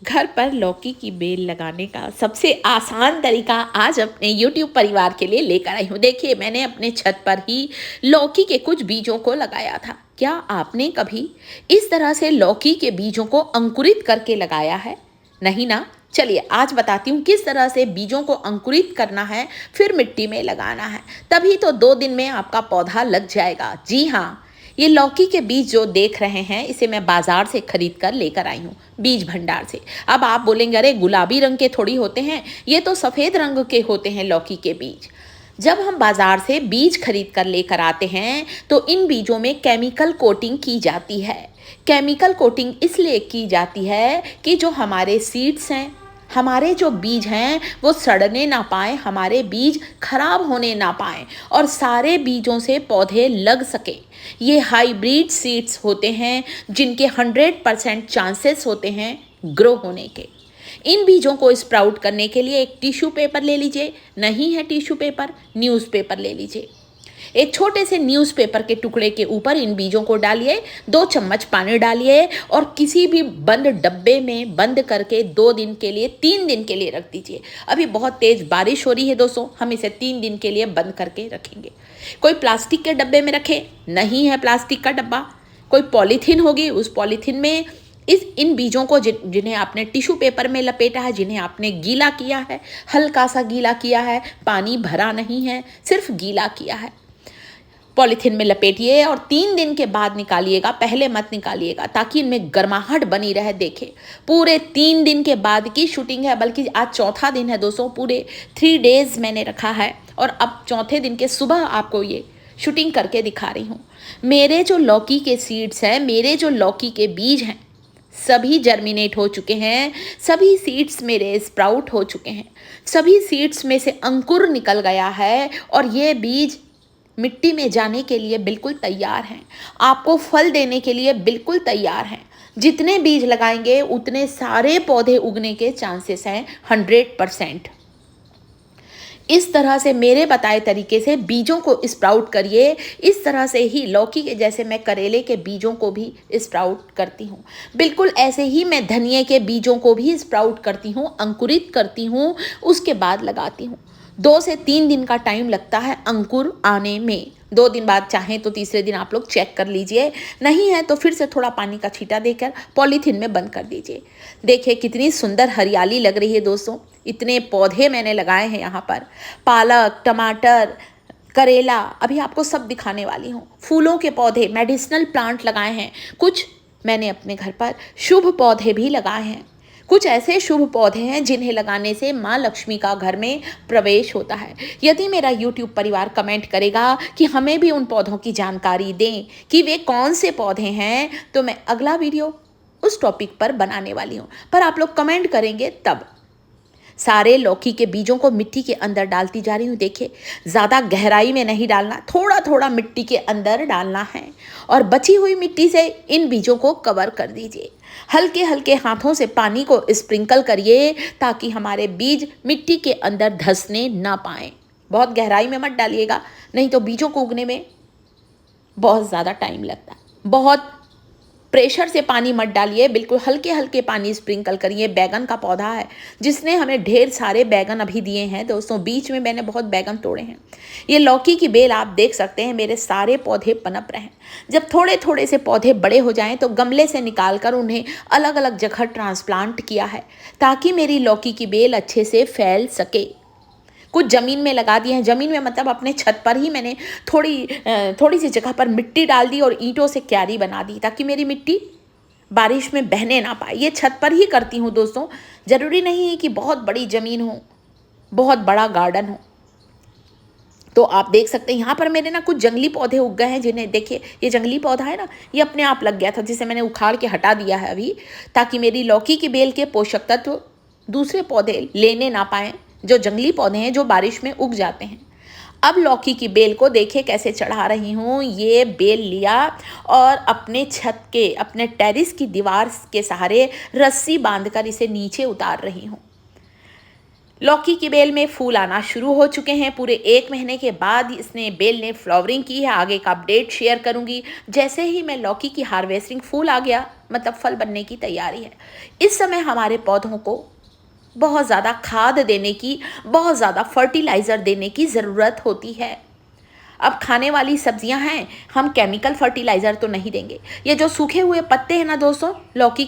घर पर लौकी की बेल लगाने का सबसे आसान तरीका आज अपने YouTube परिवार के लिए लेकर आई हूँ। देखिए, मैंने अपने छत पर ही लौकी के कुछ बीजों को लगाया था। क्या आपने कभी इस तरह से लौकी के बीजों को अंकुरित करके लगाया है? नहीं ना? चलिए आज बताती हूँ किस तरह से बीजों को अंकुरित करना है, फिर मिट्टी में लगाना है। तभी तो 2 दिन में आपका पौधा लग जाएगा। जी हाँ, ये लौकी के बीज जो देख रहे हैं, इसे मैं बाजार से खरीद कर लेकर आई हूँ, बीज भंडार से। अब आप बोलेंगे, अरे गुलाबी रंग के थोड़ी होते हैं, ये तो सफ़ेद रंग के होते हैं लौकी के बीज। जब हम बाजार से बीज खरीद कर लेकर आते हैं तो इन बीजों में केमिकल कोटिंग की जाती है। केमिकल कोटिंग इसलिए की जाती है कि जो हमारे सीड्स हैं, हमारे जो बीज हैं, वो सड़ने ना पाए, हमारे बीज खराब होने ना पाए और सारे बीजों से पौधे लग सके। ये हाइब्रिड सीड्स होते हैं जिनके 100% चांसेस होते हैं ग्रो होने के। इन बीजों को स्प्राउट करने के लिए एक टिश्यू पेपर ले लीजिए, नहीं है टिश्यू पेपर, न्यूज़पेपर ले लीजिए। एक छोटे से न्यूज़पेपर के टुकड़े के ऊपर इन बीजों को डालिए, 2 चम्मच पानी डालिए और किसी भी बंद डब्बे में बंद करके 2 दिन के लिए, 3 दिन के लिए रख दीजिए। अभी बहुत तेज़ बारिश हो रही है दोस्तों, हम इसे 3 दिन के लिए बंद करके रखेंगे। कोई प्लास्टिक के डब्बे में रखें, नहीं है प्लास्टिक का डब्बा, कोई पॉलीथीन होगी, उस पॉलीथीन में इन बीजों को जिन्हें आपने टिश्यू पेपर में लपेटा है, जिन्हें आपने गीला किया है, हल्का सा गीला किया है, पानी भरा नहीं है, सिर्फ गीला किया है, पॉलीथीन में लपेटिए और 3 दिन के बाद निकालिएगा। पहले मत निकालिएगा ताकि इनमें गर्माहट बनी रहे। देखे, पूरे 3 दिन के बाद की शूटिंग है, बल्कि आज चौथा दिन है दोस्तों। पूरे 3 डेज मैंने रखा है और अब चौथे दिन के सुबह आपको ये शूटिंग करके दिखा रही हूँ। मेरे जो लौकी के सीड्स हैं, मेरे जो लौकी के बीज हैं, सभी जर्मिनेट हो चुके हैं, सभी सीड्स मेरे स्प्राउट हो चुके हैं, सभी सीड्स में से अंकुर निकल गया है और ये बीज मिट्टी में जाने के लिए बिल्कुल तैयार हैं, आपको फल देने के लिए बिल्कुल तैयार हैं। जितने बीज लगाएंगे उतने सारे पौधे उगने के चांसेस हैं 100%। इस तरह से मेरे बताए तरीके से बीजों को स्प्राउट करिए। इस तरह से ही लौकी के जैसे मैं करेले के बीजों को भी स्प्राउट करती हूँ, बिल्कुल ऐसे ही मैं धनिए के बीजों को भी स्प्राउट करती हूँ, अंकुरित करती हूँ, उसके बाद लगाती हूँ। 2 से 3 दिन का टाइम लगता है अंकुर आने में। 2 दिन बाद चाहें तो तीसरे दिन आप लोग चेक कर लीजिए, नहीं है तो फिर से थोड़ा पानी का छींटा देकर पॉलीथीन में बंद कर दीजिए। देखिए कितनी सुंदर हरियाली लग रही है दोस्तों। इतने पौधे मैंने लगाए हैं यहाँ पर, पालक, टमाटर, करेला, अभी आपको सब दिखाने वाली हूँ। फूलों के पौधे, मेडिसिनल प्लांट लगाए हैं। कुछ मैंने अपने घर पर शुभ पौधे भी लगाए हैं। कुछ ऐसे शुभ पौधे हैं जिन्हें लगाने से माँ लक्ष्मी का घर में प्रवेश होता है। यदि मेरा YouTube परिवार कमेंट करेगा कि हमें भी उन पौधों की जानकारी दें कि वे कौन से पौधे हैं, तो मैं अगला वीडियो उस टॉपिक पर बनाने वाली हूँ। पर आप लोग कमेंट करेंगे तब। सारे लौकी के बीजों को मिट्टी के अंदर डालती जा रही हूँ। देखिए, ज़्यादा गहराई में नहीं डालना, थोड़ा थोड़ा मिट्टी के अंदर डालना है और बची हुई मिट्टी से इन बीजों को कवर कर दीजिए। हल्के हल्के हाथों से पानी को स्प्रिंकल करिए ताकि हमारे बीज मिट्टी के अंदर धंसने ना पाएँ। बहुत गहराई में मत डालिएगा, नहीं तो बीजों को उगने में बहुत ज़्यादा टाइम लगता है। बहुत प्रेशर से पानी मत डालिए, बिल्कुल हल्के हल्के पानी स्प्रिंकल करिए। बैगन का पौधा है जिसने हमें ढेर सारे बैगन अभी दिए हैं दोस्तों। बीच में मैंने बहुत बैगन तोड़े हैं। ये लौकी की बेल आप देख सकते हैं, मेरे सारे पौधे पनप रहे हैं। जब थोड़े थोड़े से पौधे बड़े हो जाएं तो गमले से निकाल कर उन्हें अलग अलग जगह ट्रांसप्लांट किया है ताकि मेरी लौकी की बेल अच्छे से फैल सके। कुछ ज़मीन में लगा दिए हैं, ज़मीन में मतलब अपने छत पर ही मैंने थोड़ी सी जगह पर मिट्टी डाल दी और ईंटों से क्यारी बना दी ताकि मेरी मिट्टी बारिश में बहने ना पाए। ये छत पर ही करती हूँ दोस्तों, ज़रूरी नहीं है कि बहुत बड़ी ज़मीन हो, बहुत बड़ा गार्डन हो। तो आप देख सकते हैं यहाँ पर मेरे ना कुछ जंगली पौधे उग गए हैं, जिन्हें देखिए, ये जंगली पौधा है ना, ये अपने आप लग गया था, जिसे मैंने उखाड़ के हटा दिया है अभी, ताकि मेरी लौकी की बेल के पोषक तत्व दूसरे पौधे लेने ना पाएँ, जो जंगली पौधे हैं जो बारिश में उग जाते हैं। अब लौकी की बेल को देखिए कैसे चढ़ा रही हूँ। ये बेल लिया और अपने छत के, अपने टेरिस की दीवार के सहारे रस्सी बांधकर इसे नीचे उतार रही हूँ। लौकी की बेल में फूल आना शुरू हो चुके हैं। पूरे 1 महीने के बाद इसने बेल ने फ्लावरिंग की है। आगे का अपडेट शेयर करूँगी। जैसे ही मैं लौकी की हार्वेस्टिंग फूल आ गया, मतलब फल बनने की तैयारी है। इस समय हमारे पौधों को बहुत ज़्यादा खाद देने की, बहुत ज़्यादा फर्टिलाइज़र देने की ज़रूरत होती है। अब खाने वाली सब्जियां हैं, हम केमिकल फर्टिलाइज़र तो नहीं देंगे। ये जो सूखे हुए पत्ते हैं ना दोस्तों, लौकी